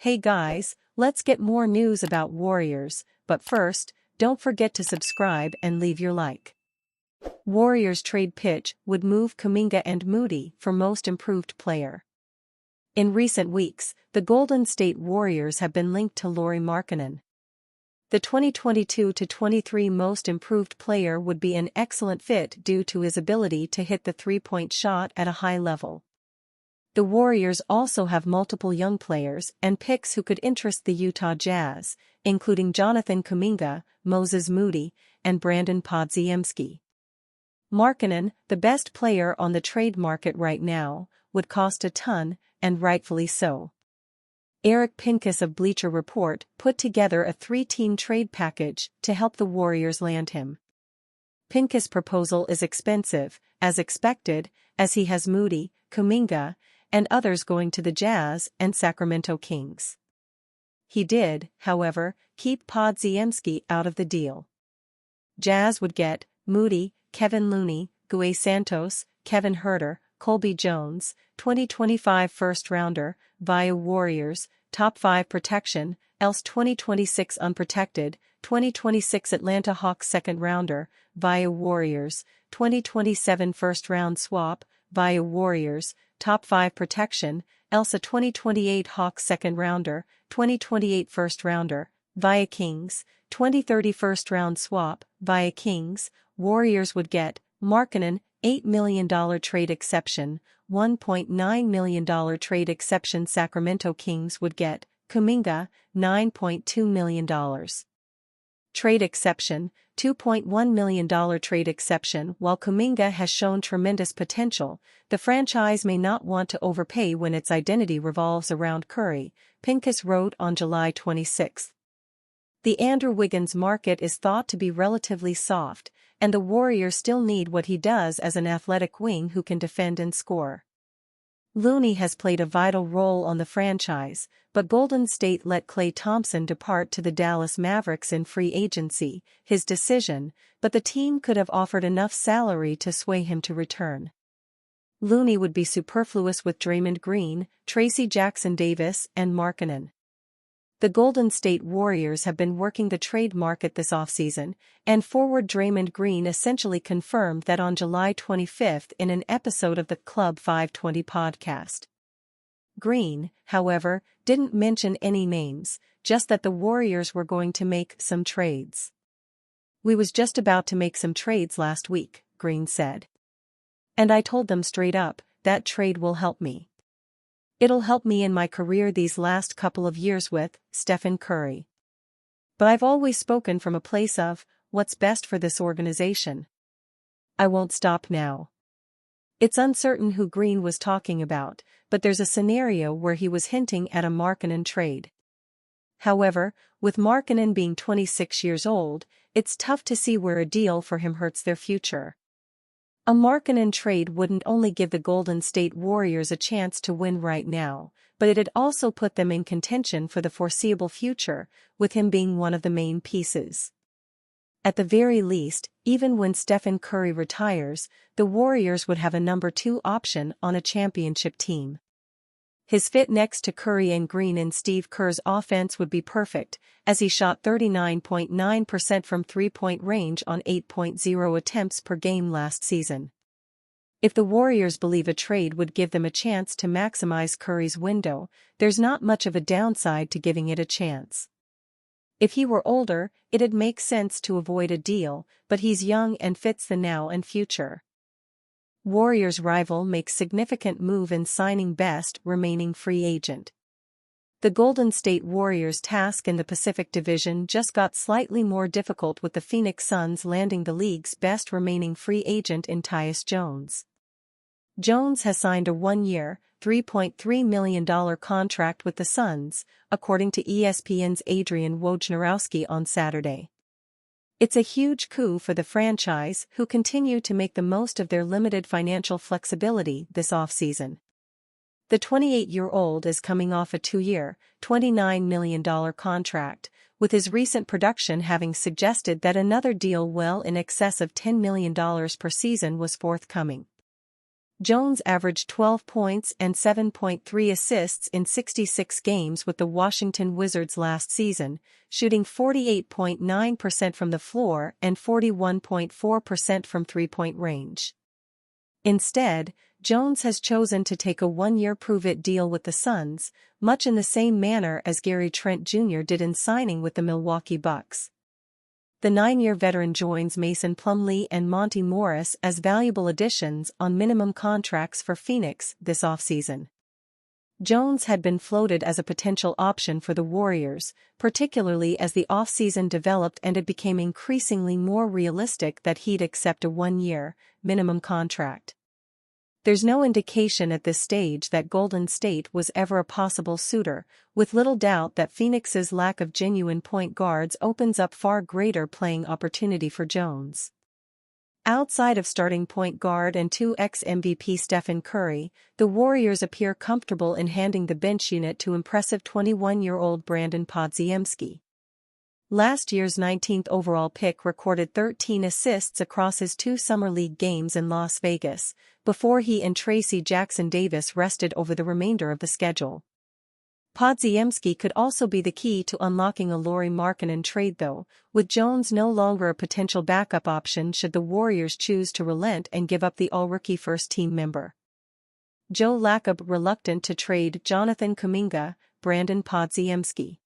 Hey guys, let's get more news about Warriors, but first, don't forget to subscribe and leave your like. Warriors trade pitch would move Kuminga and Moody for most improved player. In recent weeks, the Golden State Warriors have been linked to Lauri Markkanen. The 2022-23 most improved player would be an excellent fit due to his ability to hit the three-point shot at a high level. The Warriors also have multiple young players and picks who could interest the Utah Jazz, including Jonathan Kuminga, Moses Moody, and Brandon Podziemski. Markkanen, the best player on the trade market right now, would cost a ton, and rightfully so. Eric Pincus of Bleacher Report put together a 3-team trade package to help the Warriors land him. Pincus' proposal is expensive, as expected, as he has Moody, Kuminga, and others going to the Jazz and Sacramento Kings. He did, however, keep Podziemski out of the deal. Jazz would get Moody, Kevin Looney, Gue Santos, Kevin Huerter, Colby Jones, 2025 first-rounder, via Warriors, top 5 protection, else 2026 unprotected, 2026 Atlanta Hawks second-rounder, via Warriors, 2027 first-round swap, via Warriors, top 5 protection, else a 2028 Hawks second-rounder, 2028 first-rounder, via Kings, 2030 first-round swap, via Kings. Warriors would get Markkanen, $8 million trade exception, $1.9 million trade exception. Sacramento Kings would get Kuminga, $9.2 million. Trade exception, $2.1 million trade exception. While Kuminga has shown tremendous potential, the franchise may not want to overpay when its identity revolves around Curry, Pincus wrote on July 26. The Andrew Wiggins market is thought to be relatively soft, and the Warriors still need what he does as an athletic wing who can defend and score. Looney has played a vital role on the franchise, but Golden State let Klay Thompson depart to the Dallas Mavericks in free agency, his decision, but the team could have offered enough salary to sway him to return. Looney would be superfluous with Draymond Green, Tracy Jackson-Davis, and Markkanen. The Golden State Warriors have been working the trade market this offseason, and forward Draymond Green essentially confirmed that on July 25 in an episode of the Club 520 podcast. Green, however, didn't mention any names, just that the Warriors were going to make some trades. "We was just about to make some trades last week," Green said. "And I told them straight up, that trade will help me. It'll help me in my career these last couple of years with Stephen Curry. But I've always spoken from a place of what's best for this organization. I won't stop now." It's uncertain who Green was talking about, but there's a scenario where he was hinting at a Markkanen trade. However, with Markkanen being 26 years old, it's tough to see where a deal for him hurts their future. A Markkanen trade wouldn't only give the Golden State Warriors a chance to win right now, but it'd also put them in contention for the foreseeable future, with him being one of the main pieces. At the very least, even when Stephen Curry retires, the Warriors would have a number 2 option on a championship team. His fit next to Curry and Green in Steve Kerr's offense would be perfect, as he shot 39.9% from three-point range on 8.0 attempts per game last season. If the Warriors believe a trade would give them a chance to maximize Curry's window, there's not much of a downside to giving it a chance. If he were older, it'd make sense to avoid a deal, but he's young and fits the now and future. Warriors rival makes significant move in signing best remaining free agent. The Golden State Warriors' task in the Pacific Division just got slightly more difficult with the Phoenix Suns landing the league's best remaining free agent in Tyus Jones. Jones has signed a 1-year, $3.3 million contract with the Suns, according to ESPN's Adrian Wojnarowski on Saturday. It's a huge coup for the franchise, who continue to make the most of their limited financial flexibility this offseason. The 28-year-old is coming off a 2-year, $29 million contract, with his recent production having suggested that another deal well in excess of $10 million per season was forthcoming. Jones averaged 12 points and 7.3 assists in 66 games with the Washington Wizards last season, shooting 48.9% from the floor and 41.4% from three-point range. Instead, Jones has chosen to take a one-year prove-it deal with the Suns, much in the same manner as Gary Trent Jr. did in signing with the Milwaukee Bucks. The 9-year veteran joins Mason Plumlee and Monty Morris as valuable additions on minimum contracts for Phoenix this offseason. Jones had been floated as a potential option for the Warriors, particularly as the offseason developed and it became increasingly more realistic that he'd accept a one-year, minimum contract. There's no indication at this stage that Golden State was ever a possible suitor, with little doubt that Phoenix's lack of genuine point guards opens up far greater playing opportunity for Jones. Outside of starting point guard and 2x MVP Stephen Curry, the Warriors appear comfortable in handing the bench unit to impressive 21-year-old Brandon Podziemski. Last year's 19th overall pick recorded 13 assists across his 2 Summer League games in Las Vegas, before he and Tracy Jackson-Davis rested over the remainder of the schedule. Podziemski could also be the key to unlocking a Lauri Markkanen trade though, with Jones no longer a potential backup option should the Warriors choose to relent and give up the all-rookie first-team member. Joe Lacob reluctant to trade Jonathan Kuminga, Brandon Podziemski.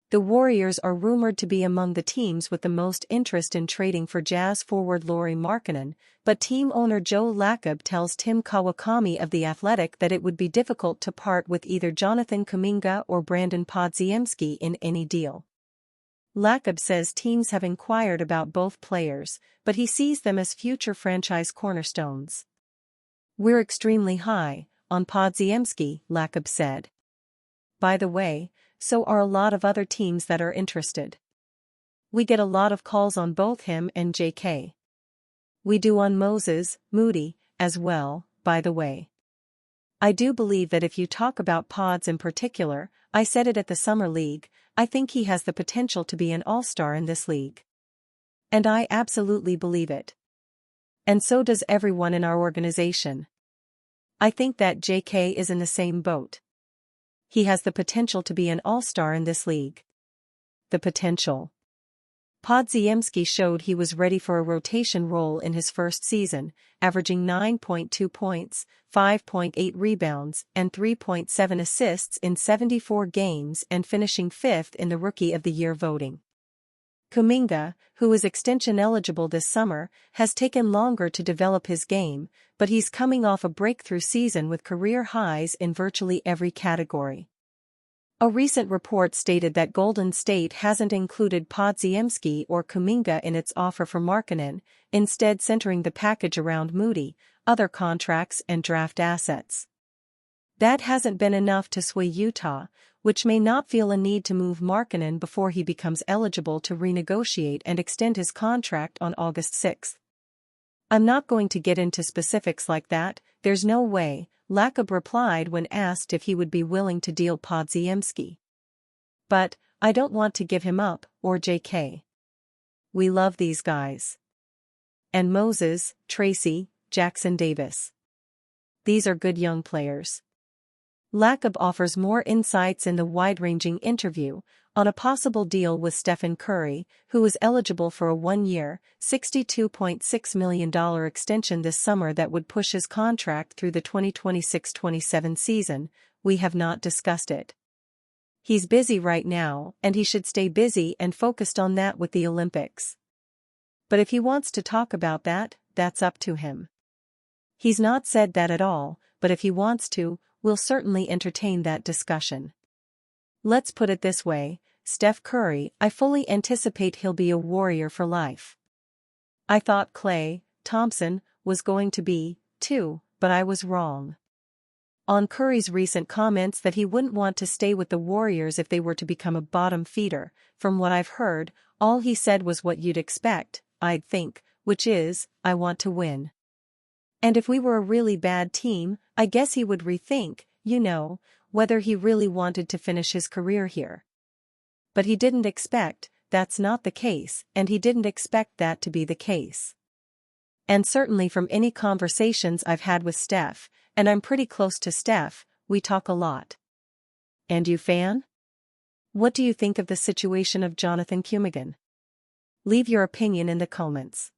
The Warriors are rumored to be among the teams with the most interest in trading for Jazz forward Lauri Markkanen, but team owner Joe Lacob tells Tim Kawakami of The Athletic that it would be difficult to part with either Jonathan Kuminga or Brandon Podziemski in any deal. Lacob says teams have inquired about both players, but he sees them as future franchise cornerstones. "We're extremely high on Podziemski," Lacob said. "By the way, so are a lot of other teams that are interested. We get a lot of calls on both him and JK. We do on Moses, Moody, as well, by the way. I do believe that if you talk about Pods in particular, I said it at the Summer League, I think he has the potential to be an all-star in this league. And I absolutely believe it. And so does everyone in our organization. I think that JK is in the same boat. He has the potential to be an all-star in this league." The potential. Podziemski showed he was ready for a rotation role in his first season, averaging 9.2 points, 5.8 rebounds, and 3.7 assists in 74 games and finishing 5th in the Rookie of the Year voting. Kuminga, who is extension eligible this summer, has taken longer to develop his game, but he's coming off a breakthrough season with career highs in virtually every category. A recent report stated that Golden State hasn't included Podziemski or Kuminga in its offer for Markkanen, instead centering the package around Moody, other contracts and draft assets. That hasn't been enough to sway Utah, which may not feel a need to move Markkanen before he becomes eligible to renegotiate and extend his contract on August 6. "I'm not going to get into specifics like that, there's no way," Lacob replied when asked if he would be willing to deal Podziemski. "But, I don't want to give him up, or JK. We love these guys. And Moses, Tracy, Jackson-Davis. These are good young players." Lacob offers more insights in the wide-ranging interview on a possible deal with Stephen Curry, who is eligible for a one-year, $62.6 million extension this summer that would push his contract through the 2026-27 season. "We have not discussed it. He's busy right now and he should stay busy and focused on that with the Olympics. But if he wants to talk about that, that's up to him. He's not said that at all, but if he wants to, we'll certainly entertain that discussion. Let's put it this way, Steph Curry, I fully anticipate he'll be a Warrior for life. I thought Klay Thompson was going to be, too, but I was wrong." On Curry's recent comments that he wouldn't want to stay with the Warriors if they were to become a bottom feeder, "From what I've heard, all he said was what you'd expect, I'd think, which is, I want to win. And if we were a really bad team, I guess he would rethink, whether he really wanted to finish his career here. But he didn't expect, that's not the case, and he didn't expect that to be the case. And certainly from any conversations I've had with Steph, and I'm pretty close to Steph, we talk a lot. And you, Fan? What do you think of the situation of Jonathan Kumigan? Leave your opinion in the comments.